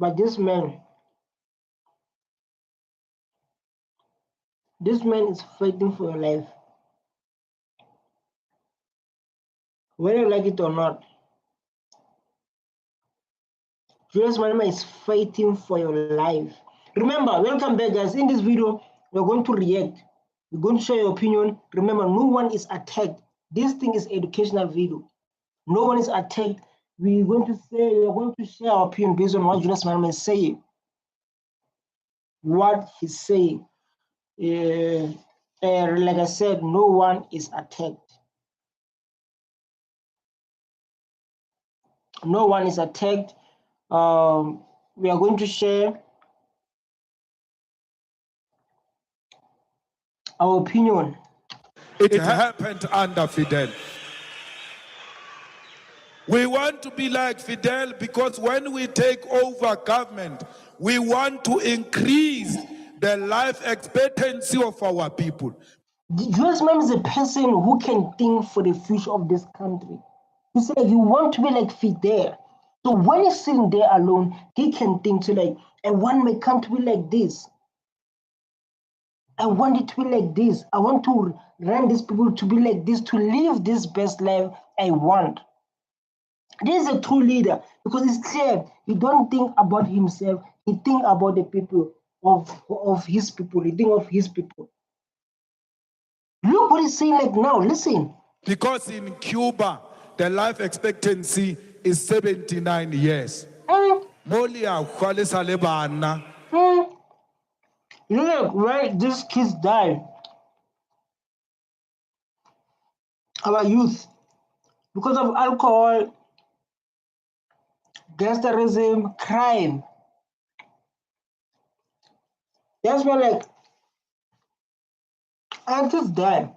But this man is fighting for your life. Whether you like it or not, Julius Malema is fighting for your life. Remember, welcome back, guys. In this video, we're going to react. We're going to share your opinion. Remember, no one is attacked. This thing is educational video. No one is attacked. We're going to share our opinion based on what Julius Malema is saying. What he's saying. Like I said, no one is attacked. No one is attacked. We are going to share our opinion. It happened under Fidel. We want to be like Fidel because when we take over government, we want to increase the life expectancy of our people. Julius Malema is a person who can think for the future of this country. He said you want to be like Fidel. So when he's sitting there alone, he can think to like, I want my country to be like this. I want it to be like this. I want to run these people to be like this, to live this best life I want. This is a true leader because it's clear he don't think about himself. He think about the people of his people. He think of his people. Look what he's saying like now. Listen. Because in Cuba, the life expectancy is 79 years. You know, like, where these kids die, our youth, because of alcohol, gangsterism, crime. That's why, like, our kids die.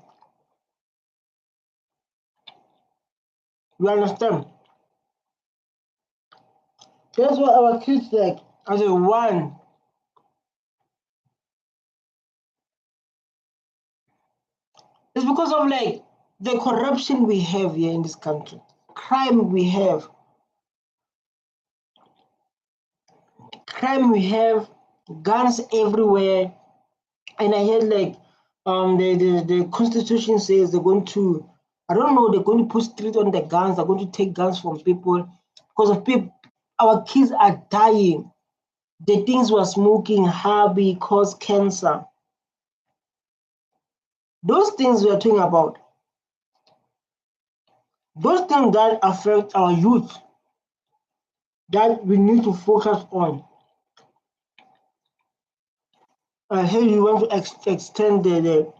You understand? That's why our kids, like, as a one. It's because of like the corruption we have here in this country, crime we have, guns everywhere. And I heard like the constitution says they're going to, I don't know, they're going to put strict on the guns. They're going to take guns from people because of people. Our kids are dying. The things we're smoking, hobby, cause cancer. Those things we are talking about, those things that affect our youth, that we need to focus on. Here you want to extend the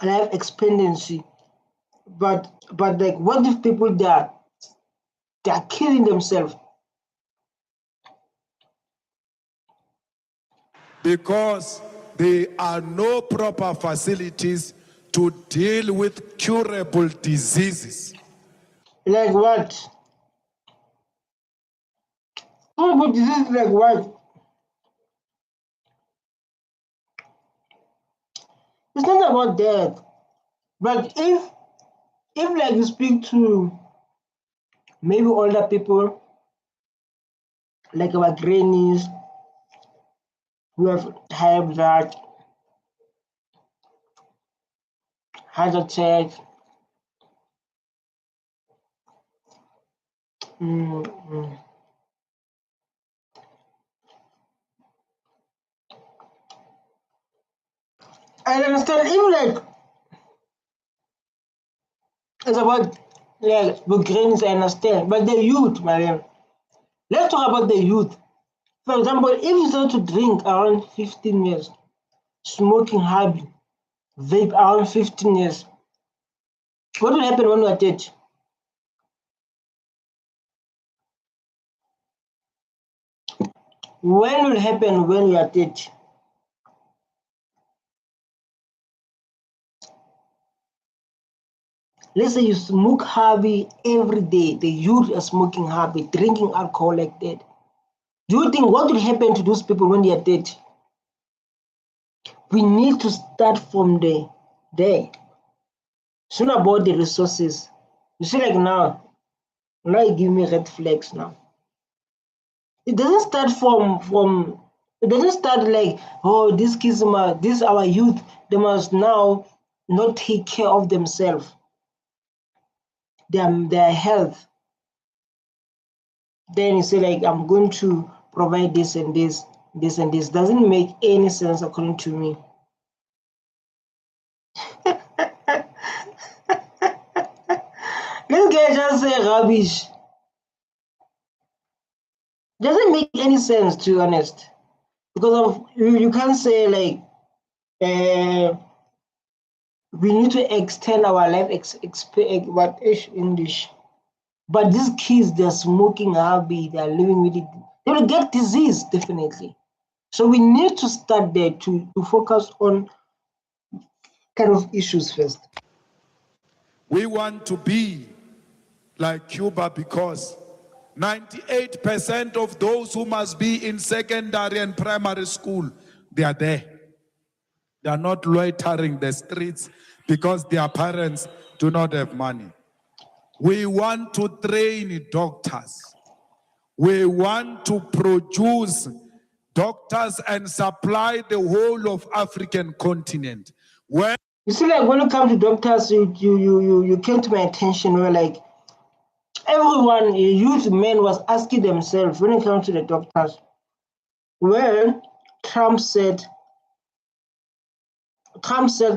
life expectancy, but like, what if people they are killing themselves? Because there are no proper facilities to deal with curable diseases. Like what? Curable diseases like what? It's not about that. But if like you speak to maybe older people, like our grannies, who have high blood, heart attack, I understand. Even like it's about like the grannies, I understand. But the youth, man, let's talk about the youth. For example, if you start to drink around 15 years, smoking hobby, vape around 15 years, what will happen when you are 30? When will happen when you are 30? Let's say you smoke hobby every day. The youth are smoking hobby, drinking alcohol like that. Do you think what will happen to those people when they are 30? We need to start from there. It's not about the resources. You see, like now you give me red flags now. it doesn't start from it doesn't start like, oh, these kids this our youth, they must now not take care of themselves, their health. Then you say like, I'm going to provide this and this, this and this. Doesn't make any sense according to me. This guy just say rubbish. Doesn't make any sense, to be honest, because of you can't say like we need to extend our life what is English, but these kids, they're smoking habit, they're living with it, they will get disease definitely. So we need to start there to focus on kind of issues first. We want to be like Cuba because 98% of those who must be in secondary and primary school, they are there. They are not loitering the streets because their parents do not have money. We want to train doctors. We want to produce doctors and supply the whole of African continent. When you see, like when it comes to doctors, you came to my attention where like everyone, youth men, was asking themselves when it comes to the doctors. Well, Trump said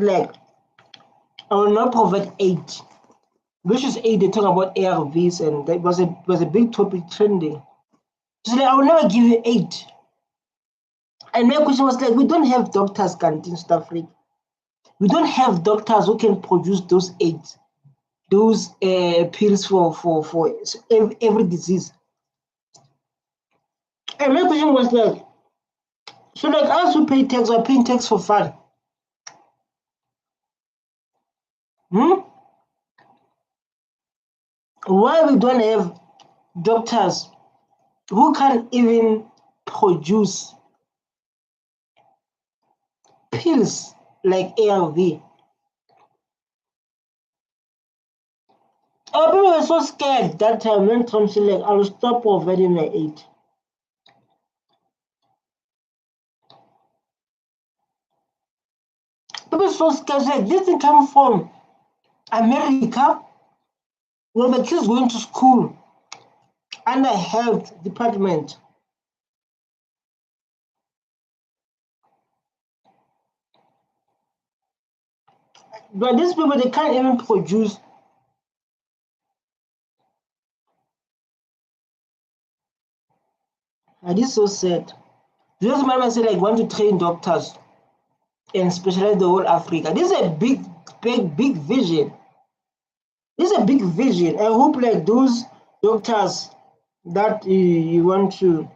like, I will not provide aid. Which is aid, they talk about ARVs, and that was a big topic trending. So like, I will never give you aid. And my question was like, we don't have doctors, canteen stuff like. We don't have doctors who can produce those aids, those pills for every disease. And my question was like, so like us who pay tax are paying tax for fun. Why we don't have doctors who can even produce pills like ARV? People were so scared that time when Trump said like, I will stop providing my aid. People were so scared, like, this thing come from America, where the kids going to school under health department. But these people, they can't even produce. And this is so sad. Julius Malema said like, want to train doctors and specialize the whole Africa. This is a big vision. This is a big vision. I hope like those doctors that you want to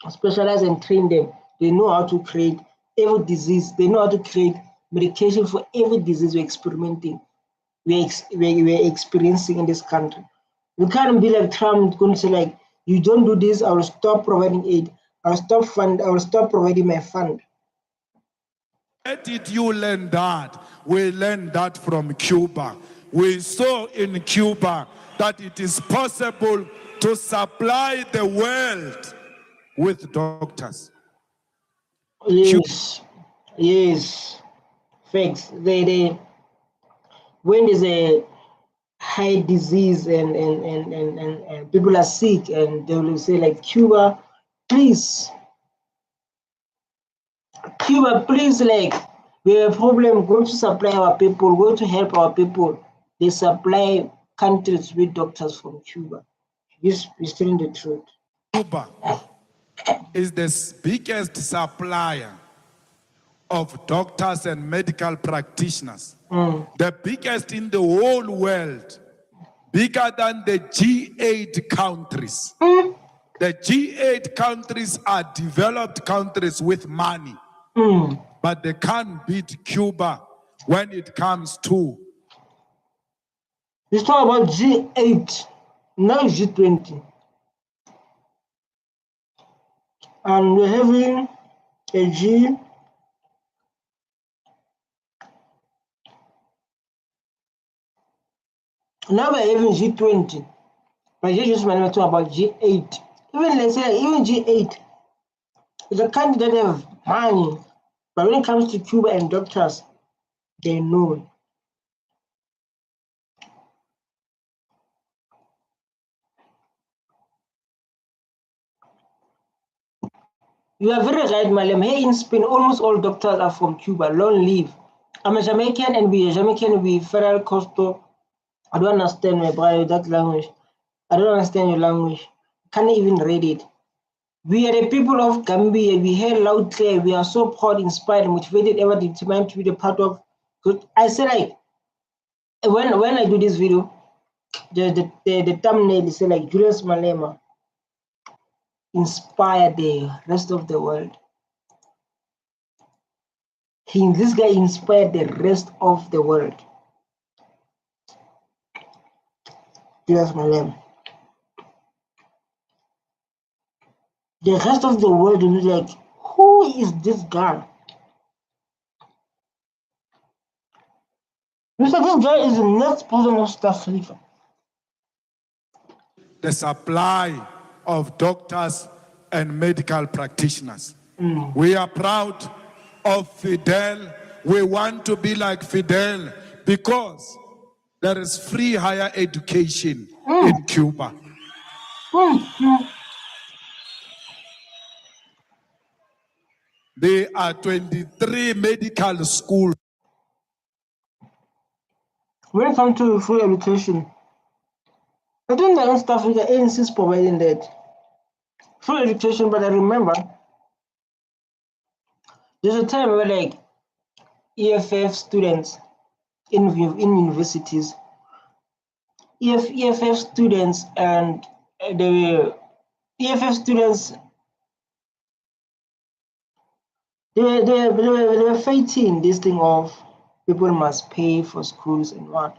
specialize and train them, they know how to create every disease. They know how to create medication for every disease we're experimenting, we're experiencing in this country. We can't be like Trump going to say like, you don't do this, I will stop providing aid. I will stop providing my fund. Where did you learn that? We learned that from Cuba. We saw in Cuba that it is possible to supply the world with doctors. Yes, yes, facts. They when there's a high disease and people are sick, and they will say like, Cuba, please, like, we have a problem, go to supply our people, go to help our people. They supply countries with doctors from Cuba. This is telling the truth. Cuba is the biggest supplier of doctors and medical practitioners. The biggest in the whole world, bigger than the G8 countries. The G8 countries are developed countries with money, but they can't beat Cuba when it comes to. Let's talk about G8, now G20. And we're having a G. Now we're having G20. But Julius Malema talk about G8. Even let's say even G8 is a country that have money, but when it comes to Cuba and doctors, they know. You are very right, Malem. Here in Spain, almost all doctors are from Cuba. Long live. I'm a Jamaican and we are Jamaican, we federal coastal. I don't understand my brother that language. I don't understand your language. Can't even read it. We are the people of Gambia. We hear loud clear. We are so proud, inspired, motivated, ever determined to be the part of. I say like when I do this video, the thumbnail is say like Julius Malema inspired the rest of the world. This guy inspired the rest of the world. Julius Malema. The rest of the world will be like, who is this guy? You said this guy is the next president of South Africa. The supply of doctors and medical practitioners. We are proud of Fidel. We want to be like Fidel because there is free higher education in Cuba. There are 23 medical schools. When it comes to free education, I think that in South Africa, ANC is providing that free education, but I remember there's a time where like EFF students in universities, EFF students and the EFF students they were fighting this thing of people must pay for schools and what,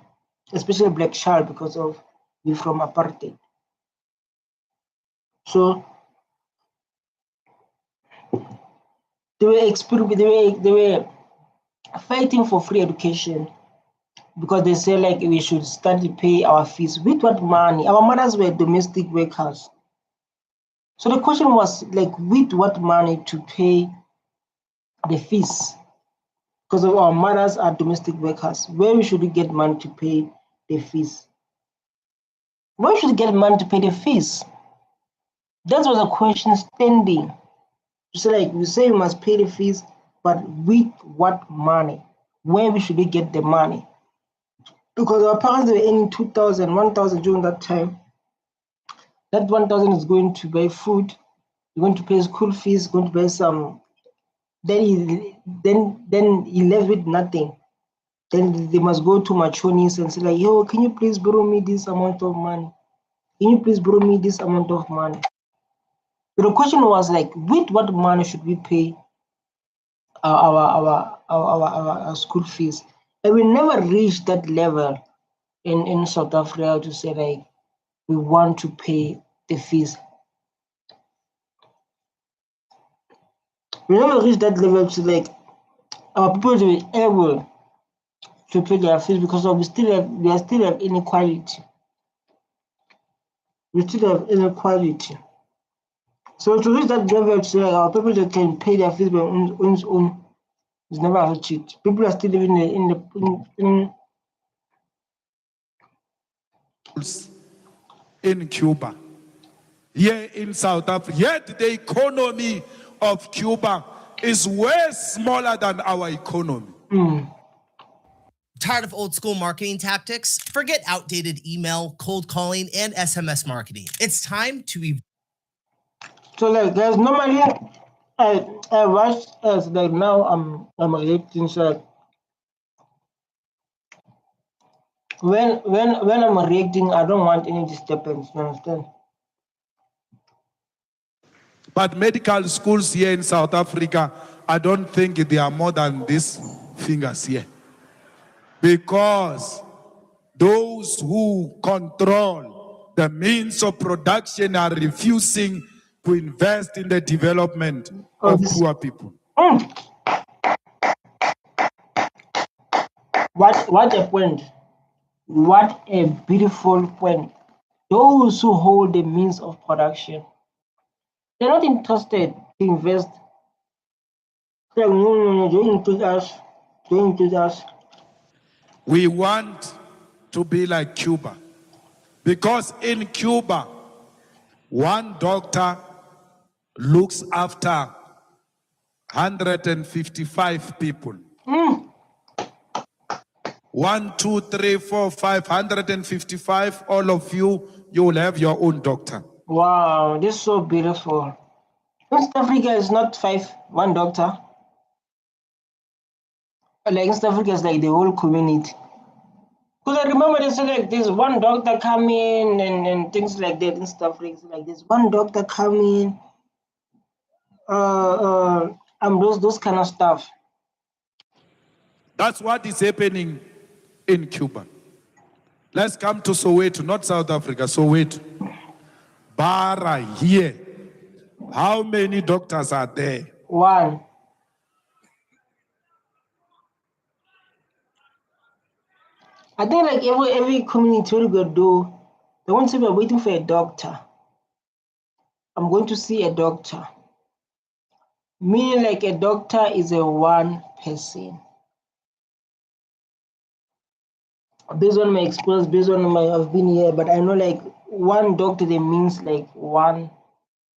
especially black child because of we from apartheid. So they were fighting for free education because they say like we should start to pay our fees. With what money? Our mothers were domestic workers. So the question was like, with what money to pay the fees? Because of our mothers are domestic workers. Where should we get money to pay the fees? Where should we get money to pay the fees? That was a question standing. So like we say we must pay the fees, but with what money? Where should we get the money? Because our parents were earning 2,000, 1,000 during that time. That 1,000 is going to buy food, you're going to pay school fees, going to buy some. Then he left with nothing. Then they must go to Machonis and say like, yo, can you please borrow me this amount of money? Can you please borrow me this amount of money? But the question was like, with what money should we pay our school fees? And we never reached that level in South Africa to say like we want to pay the fees. We never reached that level to like our people to be able to pay their fees because we still have inequality. We still have inequality. So to reach that level to say like our people that can pay their fees by own is never achieved. People are still living in Cuba, here in South Africa, yet the economy of Cuba is way smaller than our economy. Tired of old school marketing tactics? Forget outdated email, cold calling, and SMS marketing. It's time to So like guys, normally I watch as like now I'm reacting so like when I'm reacting, I don't want any disturbance, you understand? But medical schools here in South Africa, I don't think they are more than these fingers here. Because those who control the means of production are refusing to invest in the development of poor people. What a point. What a beautiful point. Those who hold the means of production They're not interested to invest. They're like, no, join with us. Join with us. We want to be like Cuba. Because in Cuba, one doctor looks after 155 people. 1, 2, 3, 4, 555. All of you, you will have your own doctor. Wow, this is so beautiful. East Africa is not one doctor. Like East Africa is like the whole community. Because I remember they said like there's one doctor coming and things like that in East Africa. Like there's one doctor coming. Those kind of stuff. That's what is happening in Cuba. Let's come to Soweto, not South Africa, Soweto. Bara here. How many doctors are there? One. I think like every community will go do. They won't say we're waiting for a doctor. I'm going to see a doctor. Meaning like a doctor is a one person. Based on my experience, based on I've been here, but I know like one doctor that means like one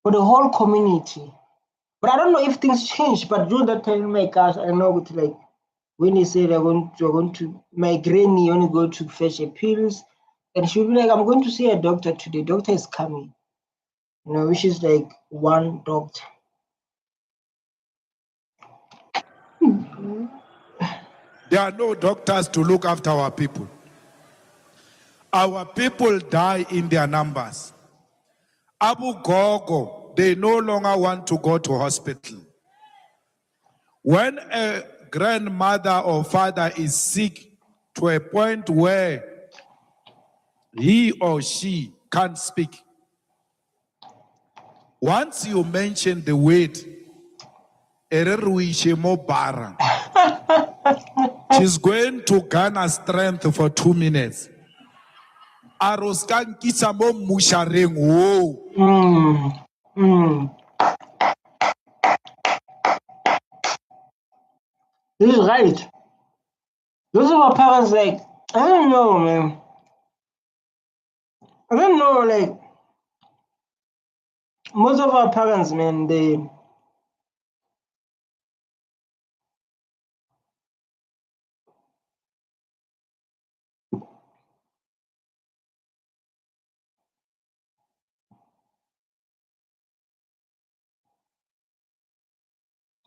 for the whole community. But I don't know if things change. But during that time, my gosh, I know with like when they say they're going to my granny only go to fetch her pills, and she'll be like, I'm going to see a doctor today. Doctor is coming. You know, which is like one doctor. There are no doctors to look after our people. Our people die in their numbers. Abu Gogo, they no longer want to go to hospital. When a grandmother or father is sick to a point where he or she can't speak, once you mention the word, she's going to garner strength for 2 minutes. This is right. Those of our parents, like, I don't know, man. I don't know, like, most of our parents, man,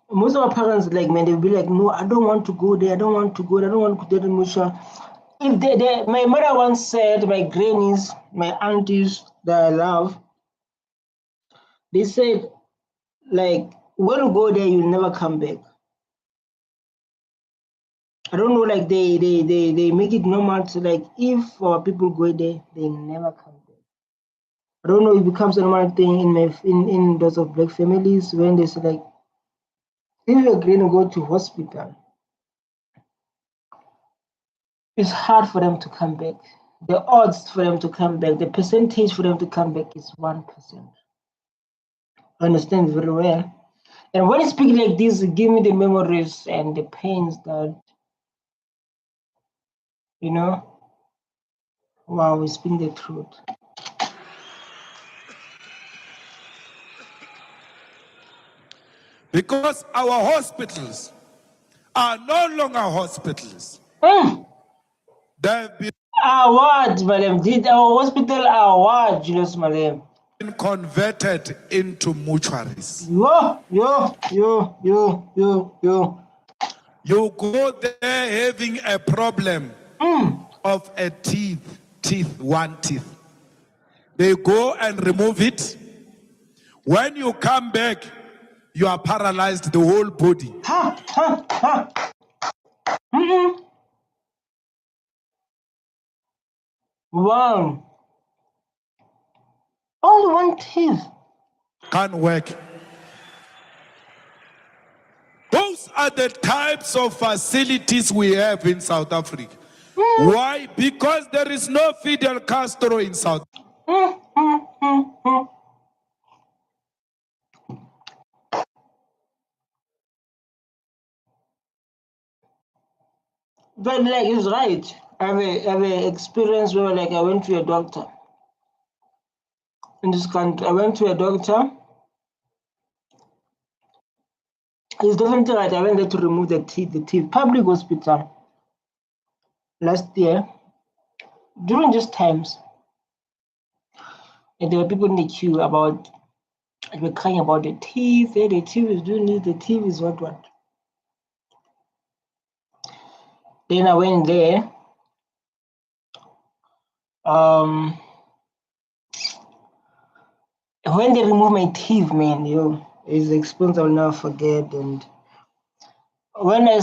most of our parents, like, man, they'll be like, no, I don't want to go there. I don't want to go there. I don't want to go to the Musha. If my mother once said, my grannies, my aunties that I love, they said, like, when you go there, you'll never come back. I don't know, like they make it normal to like if our people go there, they never come back. I don't know, it becomes a normal thing in those of black families when they say like if you're going to go to hospital, it's hard for them to come back. The odds for them to come back, the percentage for them to come back is 1%. I understand very well. And when you speak like this, give me the memories and the pains that, you know, wow, we speak the truth. Because our hospitals are no longer hospitals. They've been Award, madam. Did our hospital award, Julius Malema? Converted into mortuaries. Yo. You go there having a problem of a one teeth. They go and remove it. When you come back, you are paralyzed the whole body. Wow. Only one teeth. Can't work. Those are the types of facilities we have in South Africa. Why? Because there is no Fidel Castro in South Africa. But like he's right. I have a experience where like I went to a doctor in this country. I went to a doctor. He's definitely right. I went there to remove the teeth. Public hospital last year. During these times, and there were people in the queue about they were crying about the teeth. Hey, the teeth is doing this, the teeth is what. Then I went there. When they removed my teeth, man, it's the experience I'll never forget. And when I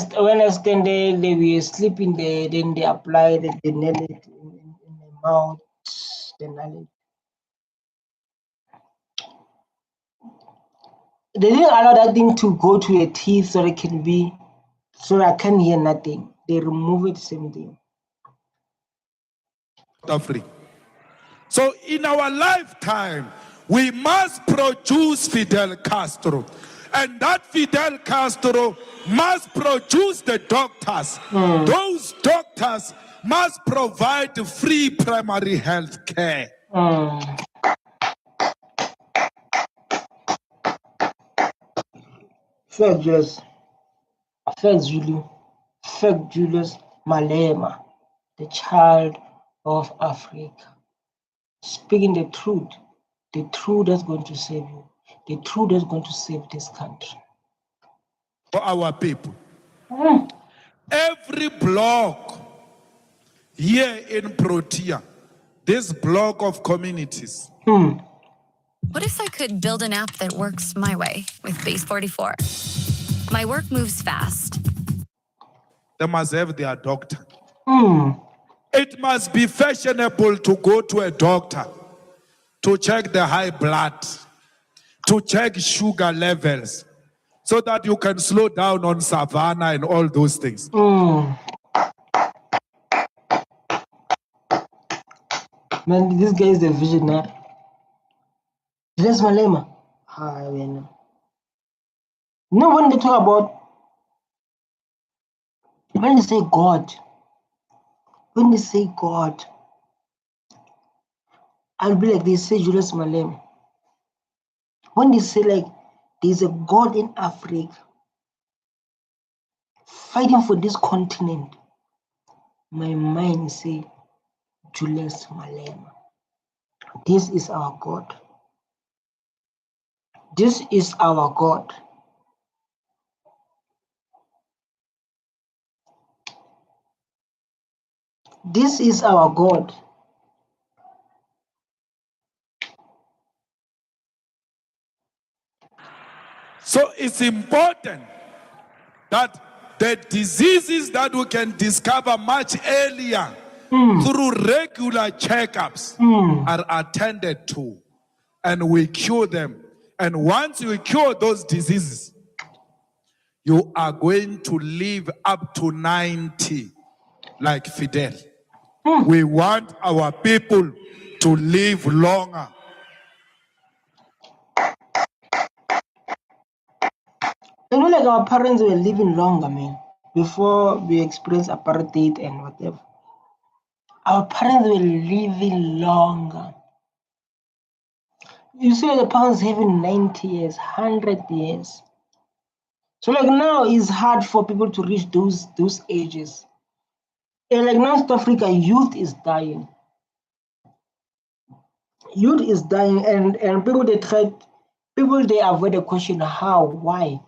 stand there, they were sleeping there. Then they applied it, they nailed it in my mouth. Then they didn't allow that thing to go to your teeth so it can be, so I can't hear nothing. They remove it, same thing. Free. So in our lifetime, we must produce Fidel Castro. And that Fidel Castro must produce the doctors. Those doctors must provide free primary health care. Fuck Julius Malema, the child of Africa. Speaking the truth that's going to save you, the truth that's going to save this country. For our people. Every block here in Protea, this block of communities. What if I could build an app that works my way with Base 44? My work moves fast. They must have their doctor. It must be fashionable to go to a doctor to check the high blood, to check sugar levels, so that you can slow down on savannah and all those things. Man, this guy is a visionary. Julius Malema. When they talk about, when they say God, I'll be like, they say Julius Malema. When they say like, there's a God in Africa fighting for this continent, my mind say Julius Malema. This is our God. This is our God. This is our God. So it's important that the diseases that we can discover much earlier through regular checkups are attended to, and we cure them. And once you cure those diseases, you are going to live up to 90 like Fidel. We want our people to live longer. Like our parents were living longer, man, before we experienced apartheid and whatever. Our parents were living longer. You see, like the parents having 90 years, 100 years. So like now it's hard for people to reach those ages. And like now, South Africa, youth is dying. Youth is dying, and people they avoid the question how, why,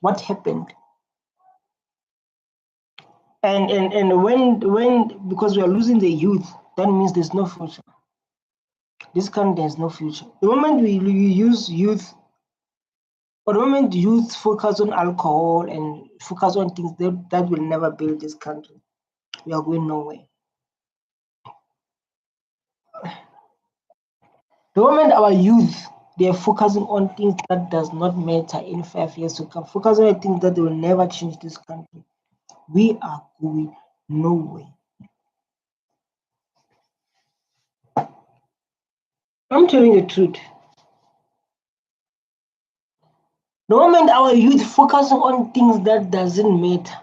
what happened. And when because we are losing the youth, that means there's no future. This country has no future. The moment we use youth, or the moment youth focus on alcohol and focus on things that will never build this country, we are going nowhere. The moment our youth, they are focusing on things that does not matter in 5 years to come, focusing on things that will never change this country, we are going nowhere. I'm telling you the truth. The moment our youth focusing on things that doesn't matter,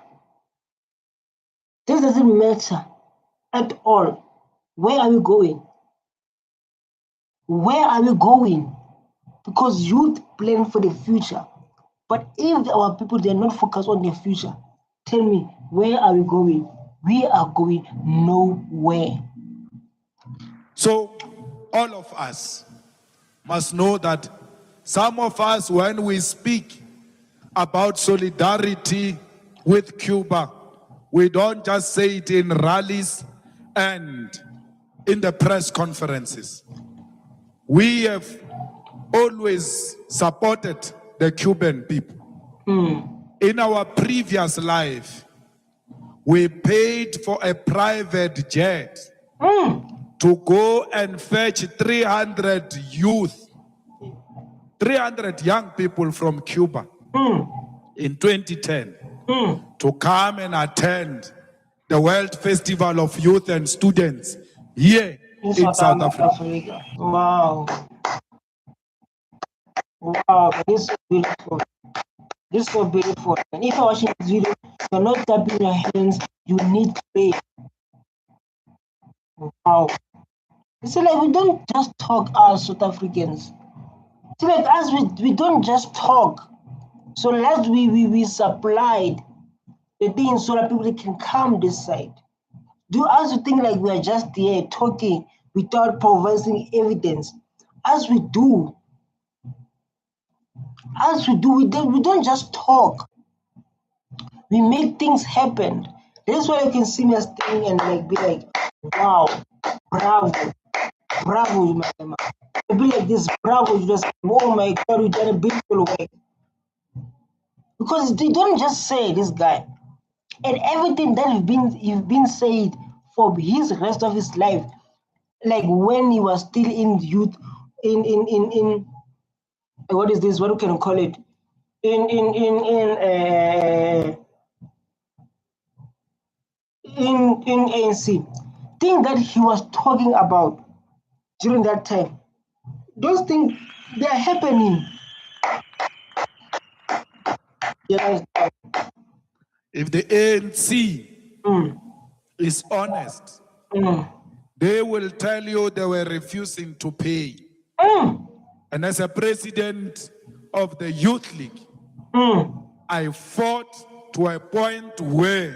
This doesn't matter at all. Where are we going? Where are we going? Because youth plan for the future. But if our people, they're not focused on their future, tell me, where are we going? We are going nowhere. So all of us must know that some of us, when we speak about solidarity with Cuba, we don't just say it in rallies and in the press conferences. We have always supported the Cuban people. In our previous life, we paid for a private jet to go and fetch 300 youth, 300 young people from Cuba in 2010 to come and attend the World Festival of Youth and Students here in South Africa. Wow. Wow, this is beautiful. This is so beautiful. And if you're watching this video, you're not clapping your hands, you need to pay. Wow. It's like we don't just talk as South Africans. It's like as we don't just talk. So last we supplied the things so that people can come this side. Do you also think like we are just there talking without providing evidence? As we do, we don't just talk. We make things happen. That's why you can see me standing and like be like, wow, bravo, bravo, Malema. I be like this, bravo, you just, oh my God, we done a beautiful work. Because they don't just say this guy. And everything that you've been said for his rest of his life, like when he was still in youth, in what is this? What can I call it? In ANC, thing that he was talking about during that time, those things they are happening. Yes. If the ANC is honest, they will tell you they were refusing to pay. And as a president of the Youth League, I fought to a point where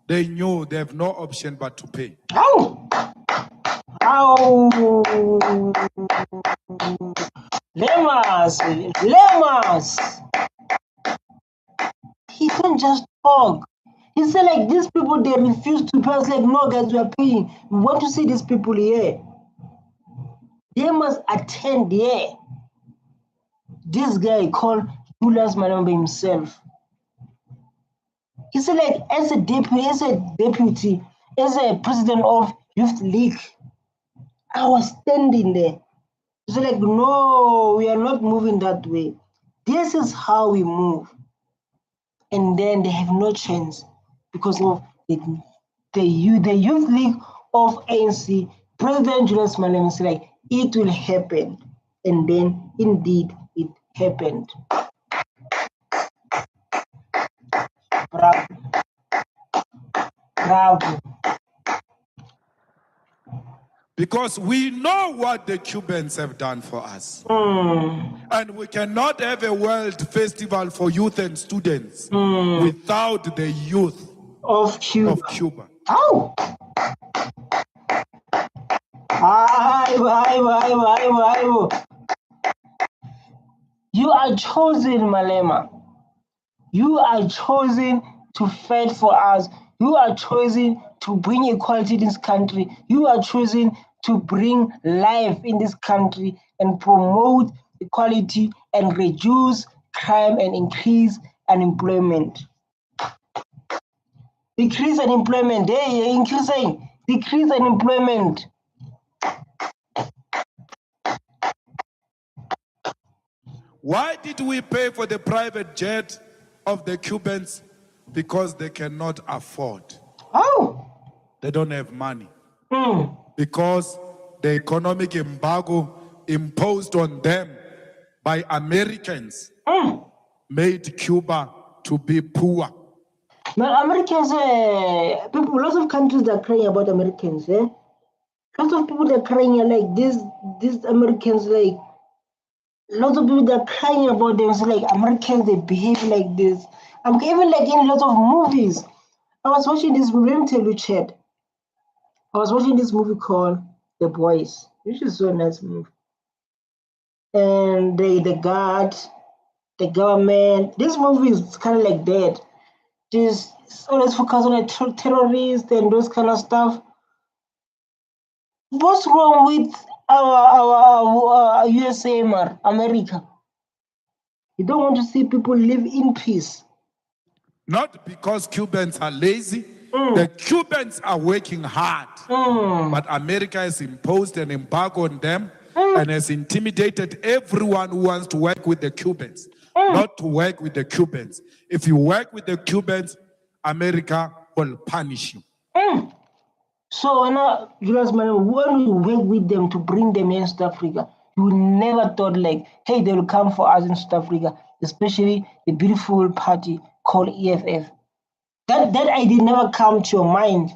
they knew they have no option but to pay. How? Lemas. He can't just talk. He said like these people they refuse to pay. I was like, no guys, we are paying. We want to see these people here. They must attend here. This guy called Julius Malema himself. He said like as a deputy, as a president of Youth League, I was standing there. He said like, no, we are not moving that way. This is how we move. And then they have no chance because of the Youth League of ANC, President Julius Malema said like, it will happen. And then indeed it happened. Bravo. Bravo. Because we know what the Cubans have done for us. And we cannot have a world festival for youth and students without the youth of Cuba. How? You are chosen, Malema. You are chosen to fight for us. You are chosen to bring equality in this country. You are chosen to bring life in this country and promote equality and reduce crime and increase unemployment. Decrease unemployment. Hey, increasing. Decrease unemployment. Why did we pay for the private jet of the Cubans? Because they cannot afford. Oh. They don't have money. Because the economic embargo imposed on them by Americans made Cuba to be poor. Now, Americans, people, lots of countries are crying about Americans. Lots of people are crying like these Americans, like lots of people that are crying about them. So like Americans, they behave like this. I'm even like in lots of movies. I was watching this movie. Let me tell you, Chad. I was watching this movie called The Boys, which is so nice movie. And the guard, the government. This movie is kind of like that. Just always focus on the terrorists and those kind of stuff. What's wrong with our USA, America? You don't want to see people live in peace. Not because Cubans are lazy. The Cubans are working hard. But America has imposed an embargo on them and has intimidated everyone who wants to work with the Cubans. Not to work with the Cubans. If you work with the Cubans, America will punish you. So Julius Malema, when you work with them to bring them in South Africa, you never thought like, hey, they will come for us in South Africa, especially the beautiful party called EFF. That idea never come to your mind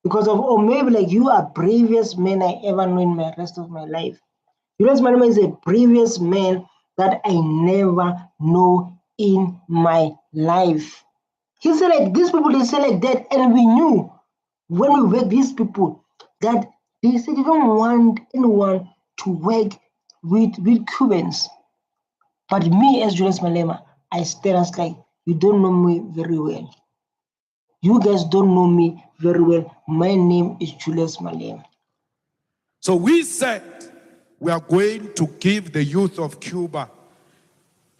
because of, or maybe like you are bravest man I ever know in my rest of my life. Julius Malema is the bravest man that I never know in my life. He said like these people, they say like that, and we knew when we work these people that they said they don't want anyone to work with Cubans. But me as Julius Malema, I stand as like, you don't know me very well. You guys don't know me very well. My name is Julius Malema. So we said we are going to give the youth of Cuba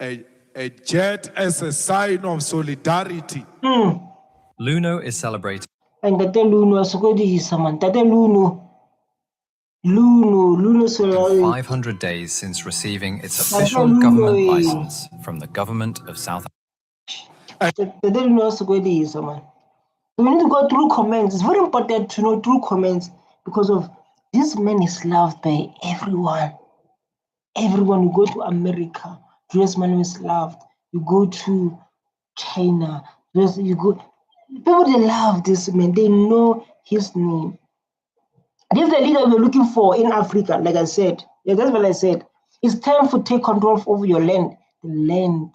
a jet as a sign of solidarity. Luno is celebrating. And Tate Luno, Sokodi is someone. Tate Luno. Solidarity. 500 days since receiving its official government license from the government of South Tate Luno, Sokodi is someone. We need to go through comments. It's very important to know through comments because of this man is loved by everyone. Everyone, you go to America, Julius Malema is loved. You go to China, you go. People, they love this man. They know his name. This is the leader we're looking for in Africa, like I said. Yeah, that's what I said. It's time to take control over your land. The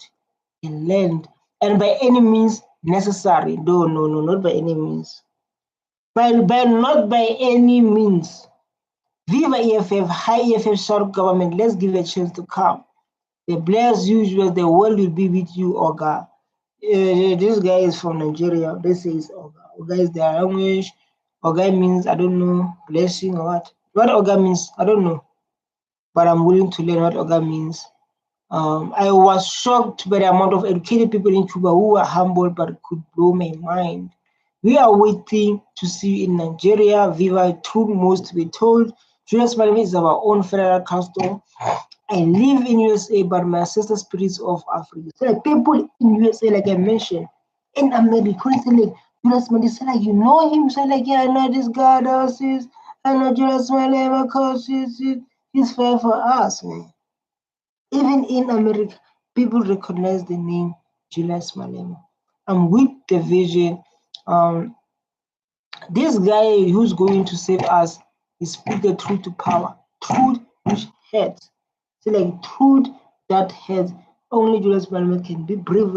land. And by any means necessary. No, not by any means. Not by any means. Viva EFF, high EFF shadow government. Let's give a chance to come. The bless you, the world will be with you, Oga. This guy is from Nigeria. They say it's Oga. Oga is their language. Oga means, I don't know, blessing or what. What Oga means, I don't know. But I'm willing to learn what Oga means. I was shocked by the amount of educated people in Cuba who were humble but could blow my mind. We are waiting to see in Nigeria, Viva truth most to be told. Julius Malema is our own federal custom. I live in USA, but my ancestor spirits of Africa. So like people in USA, like I mentioned, in America, say like Julius Malema, say like you know him, say like yeah, I know this guy does this, I know Julius Malema because he's fair for us, man. Even in America, people recognize the name Julius Malema. I'm with the vision. This guy who's going to save us is put the truth to power. Truth which hurts. So like truth that has only Julius Malema can be brave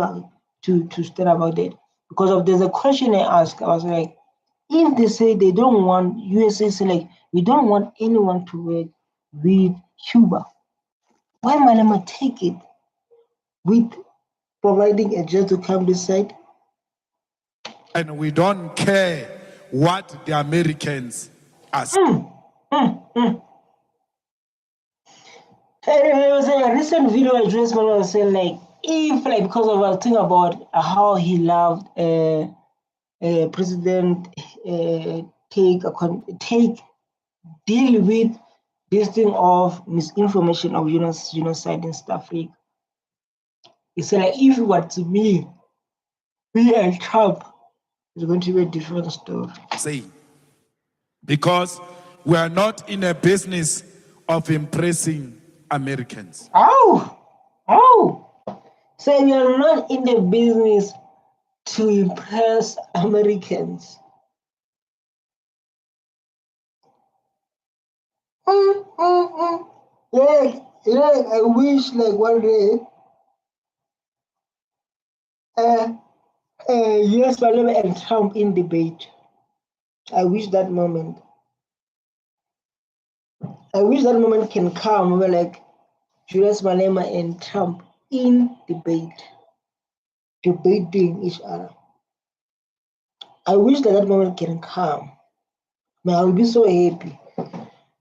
to stand about it. Because of there's a question I asked, I was like, if they say they don't want USA, say like we don't want anyone to work with Cuba, why Malema take it with providing a jet to come this side? And we don't care what the Americans are saying. There was a recent video I Julius Malema was saying like, if like because of a thing about how he loved President deal with this thing of misinformation of genocide in South Africa. He said like if it were to me and Trump, it's going to be a different story. Say, because we are not in a business of impressing Americans. So you're not in the business to impress Americans. Like I wish like one day Julius Malema and Trump in debate. I wish that moment. I wish that moment can come where like Julius Malema and Trump in debate, debating each other. I wish that moment can come. Man, I'll be so happy.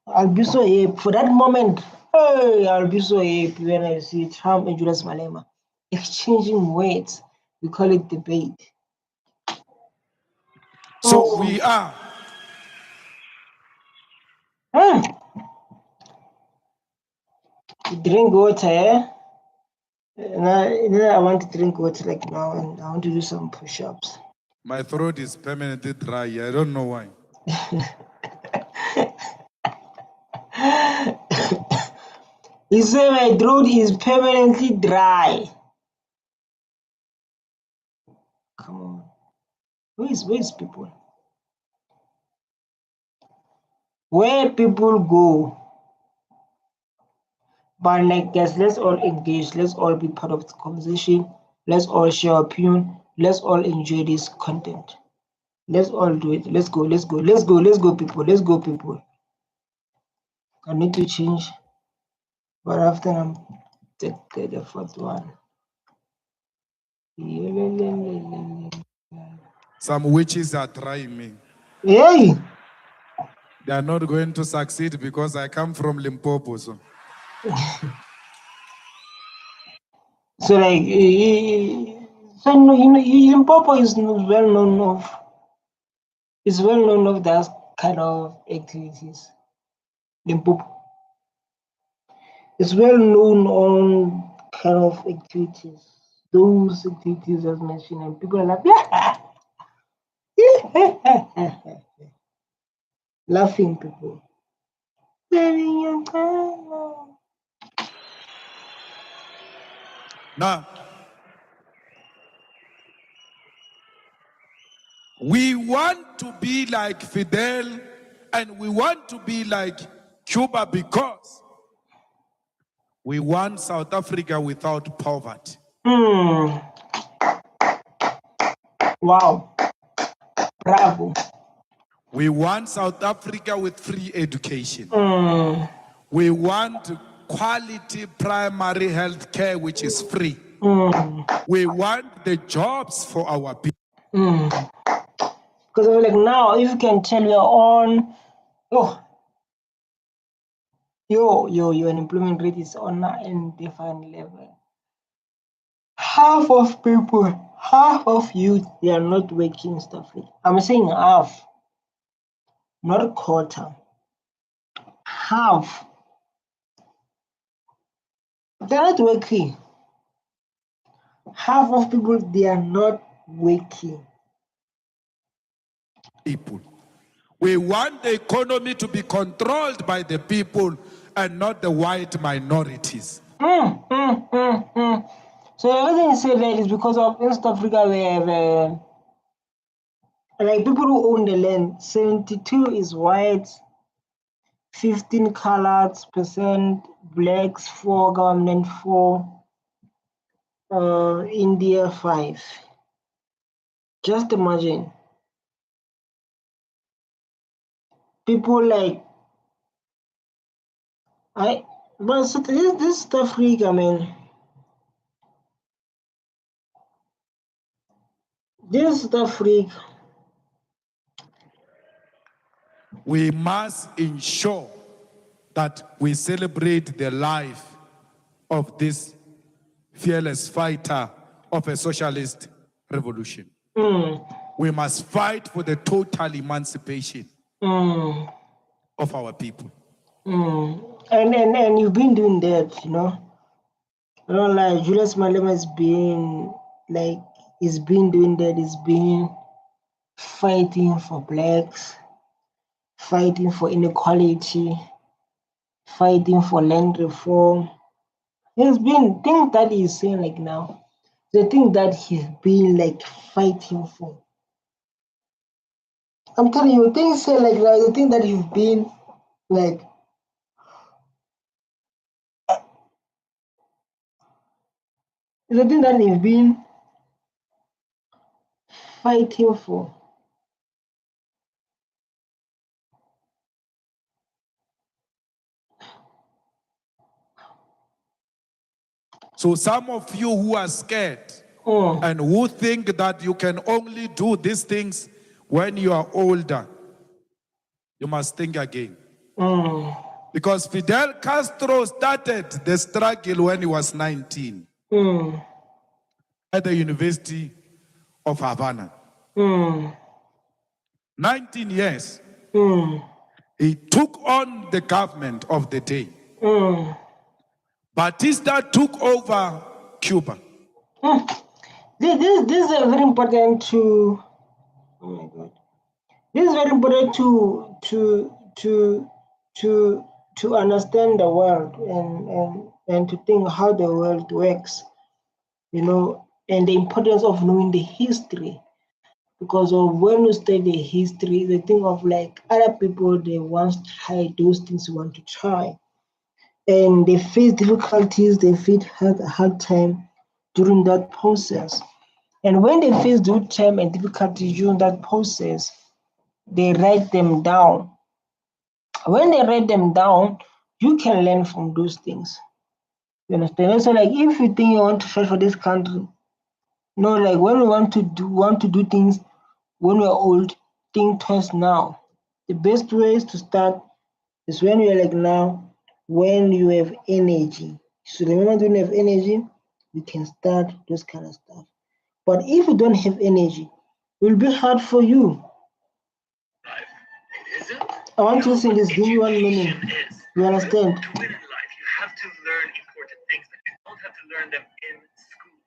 I'll be so happy for that moment. Hey, I'll be so happy when I see Trump and Julius Malema exchanging words. We call it debate. So we are. Drink water, eh? I want to drink water like now, and I want to do some push-ups. My throat is permanently dry. I don't know why. He said my throat is permanently dry. Come on. Where's people? Where people go? But like guys, let's all engage, let's all be part of the conversation, let's all share our opinion, let's all enjoy this content. Let's all do it. Let's go, people, let's go, people. I need to change, but after I'm the fourth one. Some witches are trying me. Hey! They are not going to succeed because I come from Limpopo. So Like, Limpopo is well known of that kind of activities. Limpopo is well known on kind of activities. Those activities as mentioned, and people are like, laughing people. now, we want to be like Fidel and we want to be like Cuba because we want South Africa without poverty. Wow. Bravo. We want South Africa with free education. We want quality primary health care, which is free. We want the jobs for our people. Because like now, if you can tell your own, your unemployment rate is on an indefinite level. Half of people, half of youth, they are not working stuff like. I'm saying half, not a quarter. Half. They're not working. Half of people, they are not working. People. We want the economy to be controlled by the people and not the white minorities. So the reason I say that is because of in South Africa we have like people who own the land, 72 is white, 15 colored percent, blacks 4, government 4, India 5. Just imagine. People like but so this South Africa, man. This South Africa. We must ensure that we celebrate the life of this fearless fighter of a socialist revolution. We must fight for the total emancipation of our people. And you've been doing that, like Julius Malema has been like he's been doing that. He's been fighting for blacks, fighting for inequality, fighting for land reform. There's been things that he's saying like now. the thing that he's been like fighting for. I'm telling you, things say like the thing that you've been like the thing that you've been fighting for. So some of you who are scared and who think that you can only do these things when you are older, you must think again. Because Fidel Castro started the struggle when he was 19 at the University of Havana. 19 years. He took on the government of the day. Batista took over Cuba. This is very important to. Oh my God! This is very important to understand the world and to think how the world works, you know, and the importance of knowing the history. Because of when you study the history, the thing of like other people, they once tried those things you want to try. And they face difficulties, they face hard time during that process. And when they face good time and difficulties during that process, they write them down. When they write them down, you can learn from those things. You understand? So like if you think you want to fight for this country, no, like when we want to do things when we're old, think twice now. The best way is to start is when you're like now, when you have energy. So remember, when you have energy, you can start those kind of stuff. But if you don't have energy, it will be hard for you. I want to listen to this. Give me 1 minute. You understand? To win in life, you have to learn important things, but you don't have to learn them in school.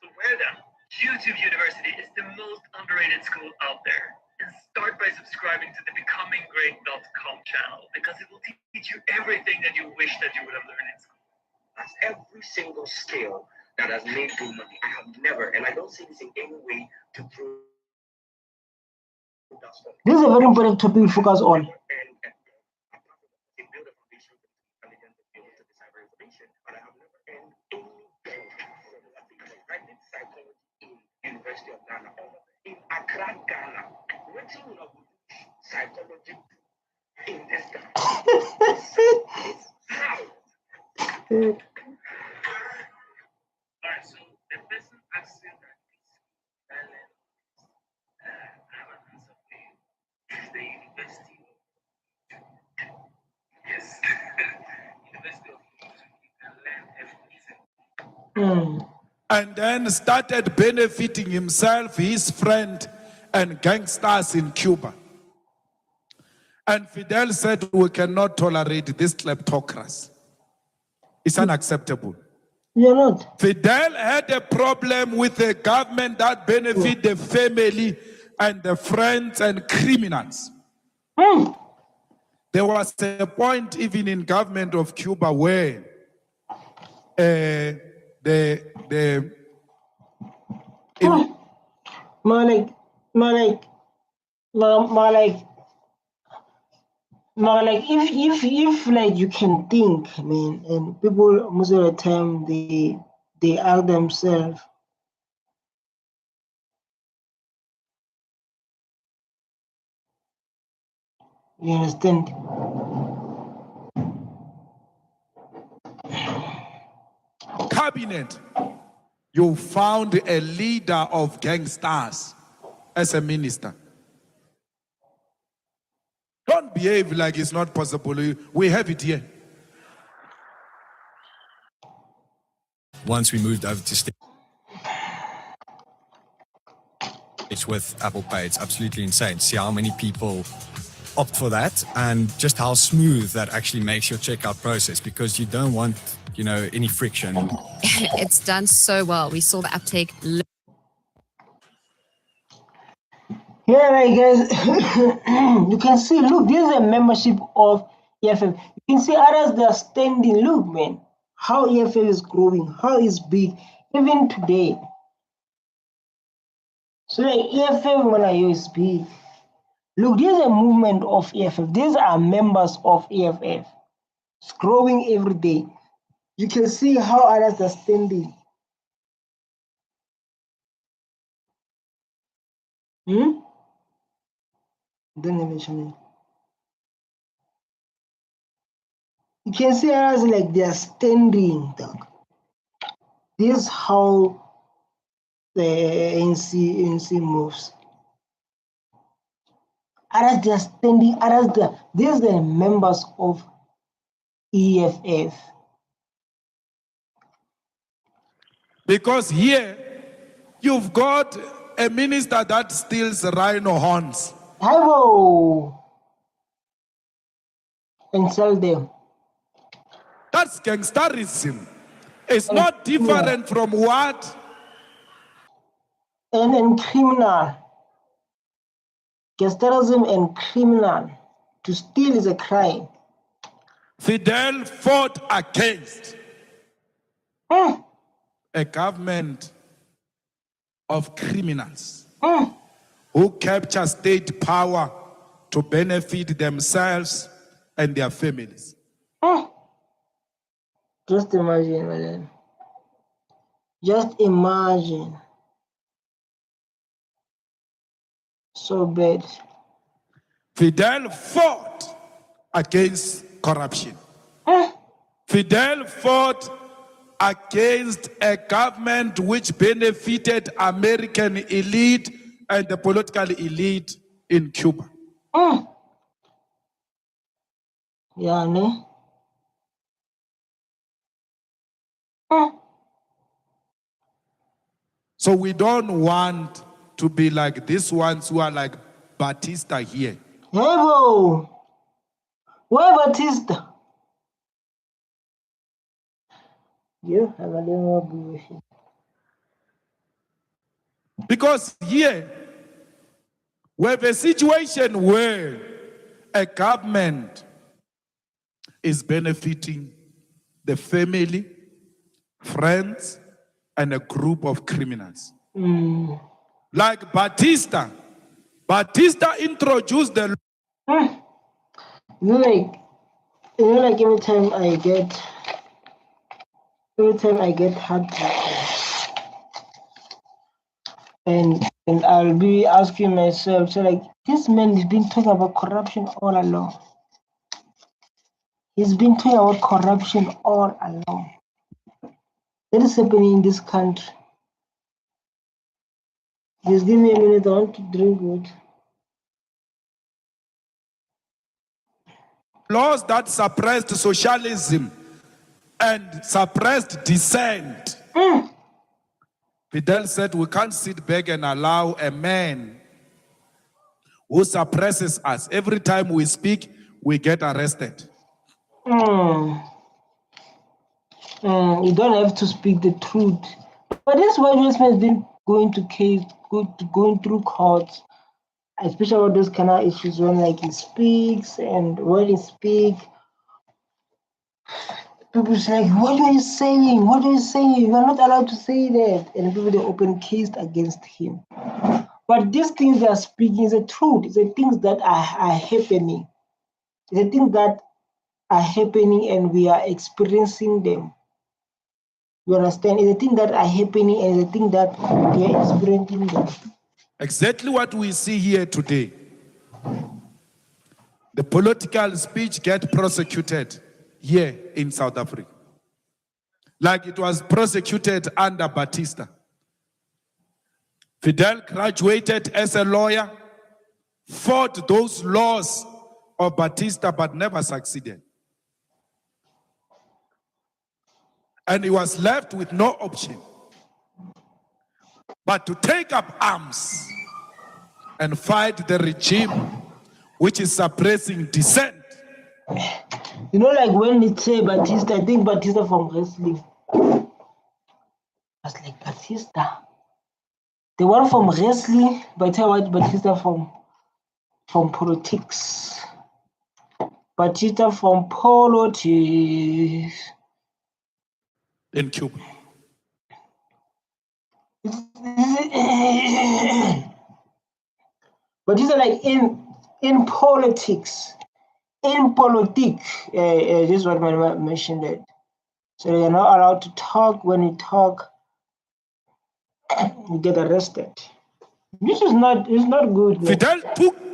So where then? YouTube University is the most underrated school out there. And start by subscribing to the becominggreat.com channel because it will teach you everything that you wish that you would have learned in school. That's every single skill that has made good money. I have never, and I don't see this in any way to prove that stuff. This is a very important topic to focus on. But I have never earned any I did psychology in University of Ghana, in Accra, Ghana. Waiting on psychology in this Ghana. Alright, so the person asking that I have an answer for you. Is the University of Yes. University of you can learn everything. And then started benefiting himself, his friend, and gangsters in Cuba. And Fidel said, we cannot tolerate this kleptocracy. It's unacceptable. You're not. Fidel had a problem with a government that benefit the family and the friends and criminals. There was a point even in government of Cuba where if like you can think, man, and people most of the time they ask themselves, you understand? Cabinet, you found a leader of gangsters as a minister. Don't behave like it's not possible. We have it here. Once we moved over to States with Apple Pay, it's absolutely insane. See how many people opt for that and just how smooth that actually makes your checkout process because you don't want, you know, any friction. It's done so well. We saw the uptake. Here, right, guys, you can see, look, this is a membership of EFF. You can see others, they are standing. Look, man, how EFF is growing, how it's big. Even today, So like EFF when I use speak. Look, there's a movement of EFF. These are members of EFF. It's growing every day. You can see how others are standing. Don't mention it. You can see others like they are standing. This is how the ANC moves. Others they are standing. These are the members of EFF. Because here, you've got a minister that steals rhino horns. Hello. And sell them. That's gangsterism. It's not different from what? And criminal. Gangsterism and criminal. To steal is a crime. Fidel fought against a government of criminals who capture state power to benefit themselves and their families. Just imagine, madam. Just imagine. So bad. Fidel fought against corruption. Fidel fought against a government which benefited American elite and the political elite in Cuba. Yeah, ne? So we don't want to be like these ones who are like Batista here. Hey, where Batista? You have a little bullshit. Because here, we have a situation where a government is benefiting the family, friends, and a group of criminals. Like Batista. Batista introduced the Like every time I get heartbroken, and I'll be asking myself, so like this man has been talking about corruption all along. He's been talking about corruption all along. What is happening in this country? Just give me a minute, I want to drink water. laws that suppressed socialism and suppressed dissent. Fidel said we can't sit back and allow a man who suppresses us. Every time we speak, we get arrested. You don't have to speak the truth. But this is why Julius Malema has been going to case, going through courts, especially about those kind of issues when like he speaks, and when he speaks, people say, like, what are you saying? What are you saying? You are not allowed to say that. And people, they open case against him. But these things they are speaking is the truth. It's the things that are happening. It's the things that are happening and we are experiencing them. You understand? It's the things that are happening and the things that we are experiencing them. Exactly what we see here today. The political speech get prosecuted here in South Africa. Like it was prosecuted under Batista. Fidel graduated as a lawyer, fought those laws of Batista, but never succeeded. And he was left with no option but to take up arms and fight the regime which is suppressing dissent. You know, like when they say Batista, I think Batista from wrestling. I was like, Batista. The one from wrestling, but I watch Batista from politics. Batista from politics. In Cuba. But these are like in politics. In politics, this is what I mentioned that. So you're not allowed to talk. When you talk, you get arrested. This is not. It's not good. Man. Fidel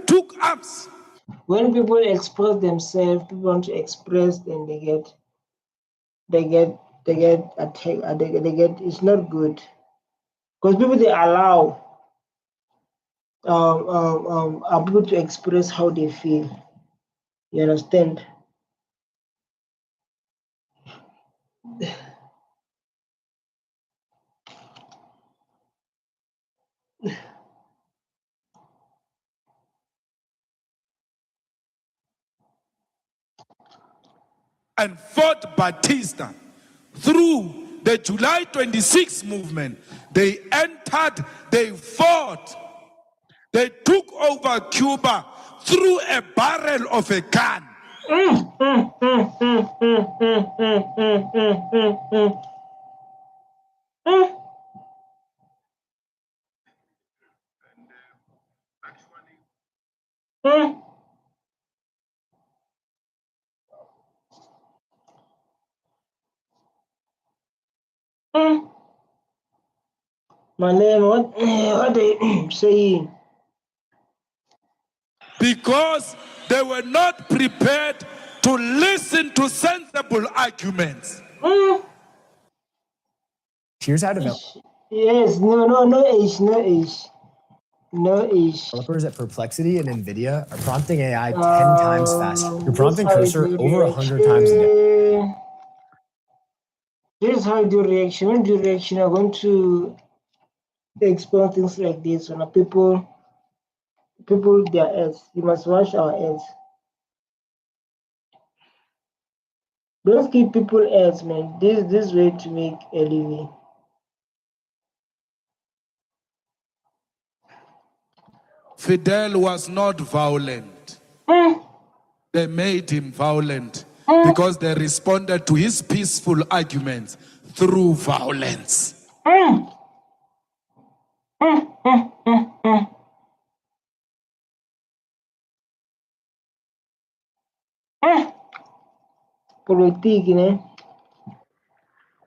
took arms. When people express themselves, people want to express, then they get attacked. They get. It's not good because people they allow people to express how they feel. You understand? And fought Batista through the July 26 movement. They entered, they fought, they took over Cuba through a barrel of a gun. Malema, what are you saying? Because they were not prepared to listen to sensible arguments. Here's how developers Yes, no age. at Perplexity and NVIDIA are prompting AI 10 times faster. You're prompting cursor over 100 times a day. This is how I do reaction. When I do reaction, I'm going to explain things like this. When people their ads, you must watch our ads. Don't give people ads, man. This way to make a living. Fidel was not violent. They made him violent because they responded to his peaceful arguments through violence.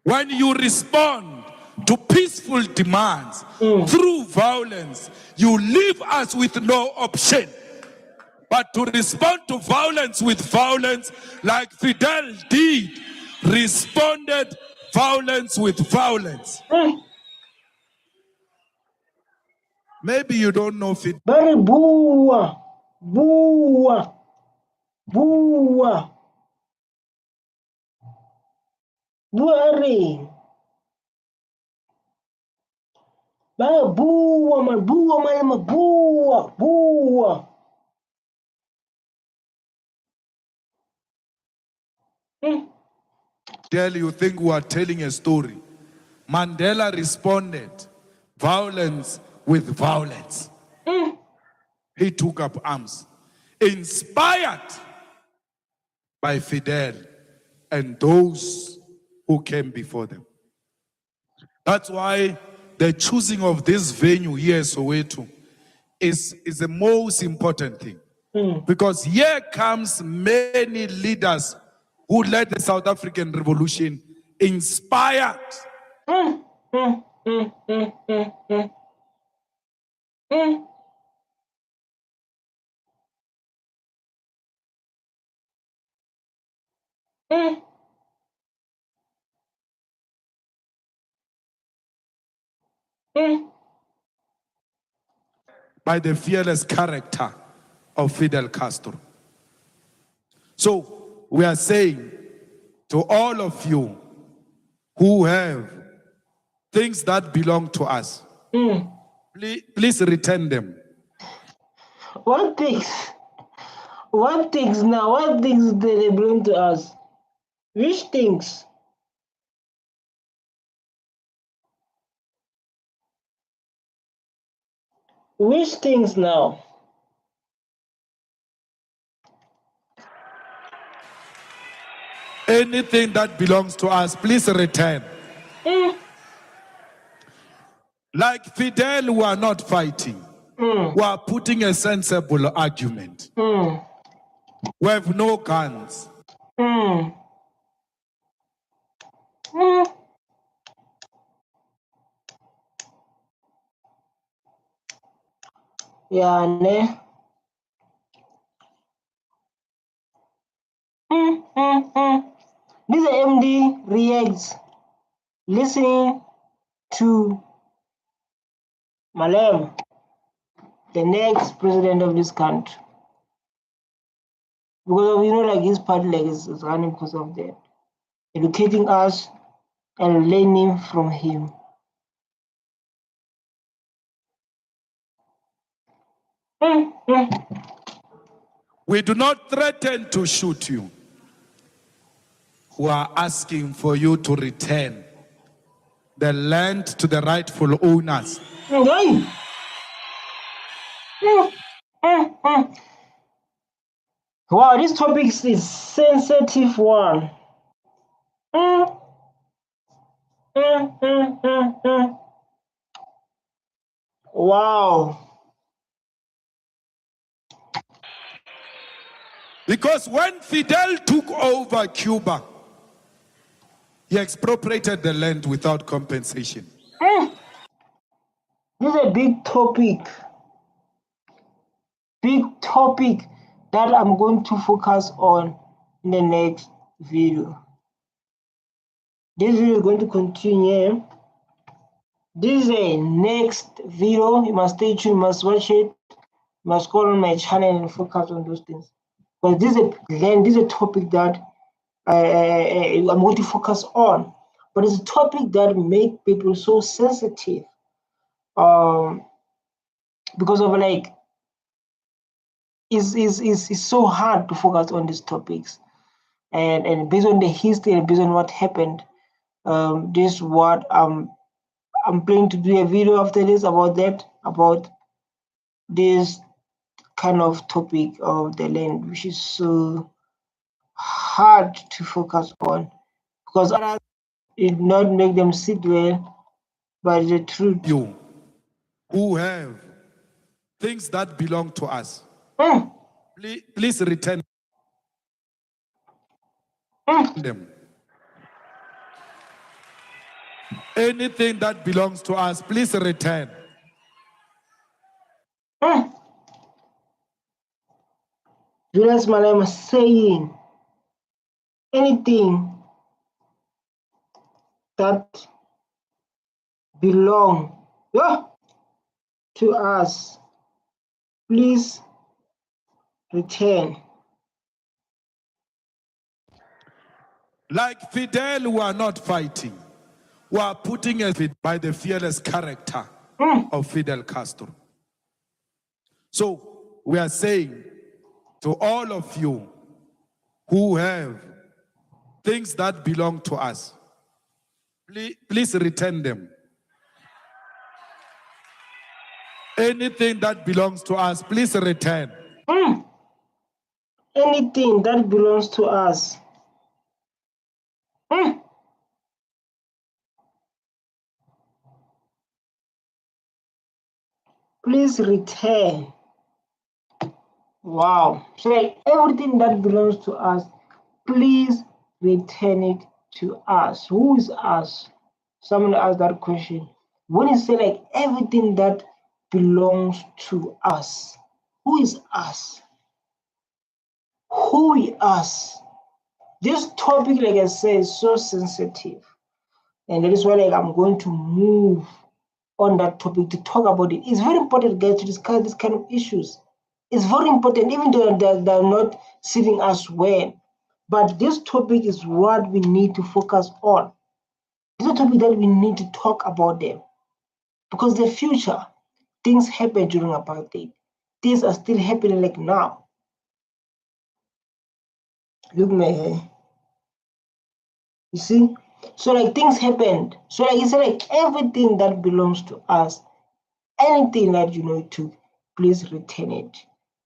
When you respond to peaceful demands through violence, you leave us with no option but to respond to violence with violence, like Fidel did, responded violence with violence. Maybe you don't know Fidel. Very boo. Buari. Boo, woman, boo. Fidel, you think we are telling a story. Mandela responded violence with violence. He took up arms, inspired by Fidel and those who came before them. That's why the choosing of this venue here, Soweto, is the most important thing. Because here comes many leaders who led the South African Revolution, inspired. By the fearless character of Fidel Castro. So we are saying to all of you who have things that belong to us, please return them. What things now? What things do they belong to us? Which things? Which things now? Anything that belongs to us, please return. Like Fidel, we are not fighting. who are putting a sensible argument. We have no guns. Yeah, ne? This is MDreacts listening to Malema, the next president of this country. Because of, like his party is running because of that. Educating us and learning from him. We do not threaten to shoot you. We are asking for you to return the land to the rightful owners. Wow, this topic is sensitive one. Wow. Because when Fidel took over Cuba, he expropriated the land without compensation. This is a big topic. Big topic that I'm going to focus on in the next video. This video is going to continue. This is a next video. You must stay tuned, you must watch it, you must go on my channel and focus on those things. But this is a topic that I'm going to focus on. But it's a topic that makes people so sensitive. Because of it's so hard to focus on these topics. And based on the history and based on what happened, this is what I'm planning to do a video after this about this kind of topic of the land, which is so hard to focus on because others it not make them sit well, but the truth. You who have things that belong to us, please return them. Anything that belongs to us, please return. Julius Malema saying anything that belong to us, please return. Like Fidel, we are not fighting. We are putting it by the fearless character of Fidel Castro. So we are saying to all of you who have things that belong to us, please return them. Anything that belongs to us, please return. Anything that belongs to us. Please return. Wow. So like everything that belongs to us, please return it to us. Who is us? Someone asked that question. When you say like everything that belongs to us, who is us? Who is us? This topic, like I said, is so sensitive. And that is why like I'm going to move on that topic to talk about it. It's very important, guys, to discuss this kind of issues. It's very important, even though they're not sitting us well. But this topic is what we need to focus on. This is a topic that we need to talk about them. Because the future, things happen during apartheid. Things are still happening like now. Look my hair. You see? So like things happened. So like it's like everything that belongs to us, anything that you know it took, please return it.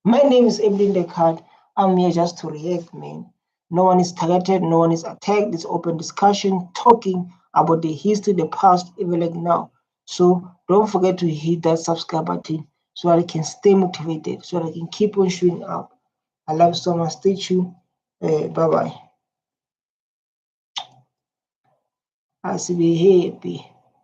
My name is MDreacts. I'm here just to react, man. No one is targeted, no one is attacked. It's open discussion, talking about the history, the past, even like now. So don't forget to hit that subscribe button so that I can stay motivated, so that I can keep on showing up. I love so much. Stay tuned. Bye-bye. I'll be happy.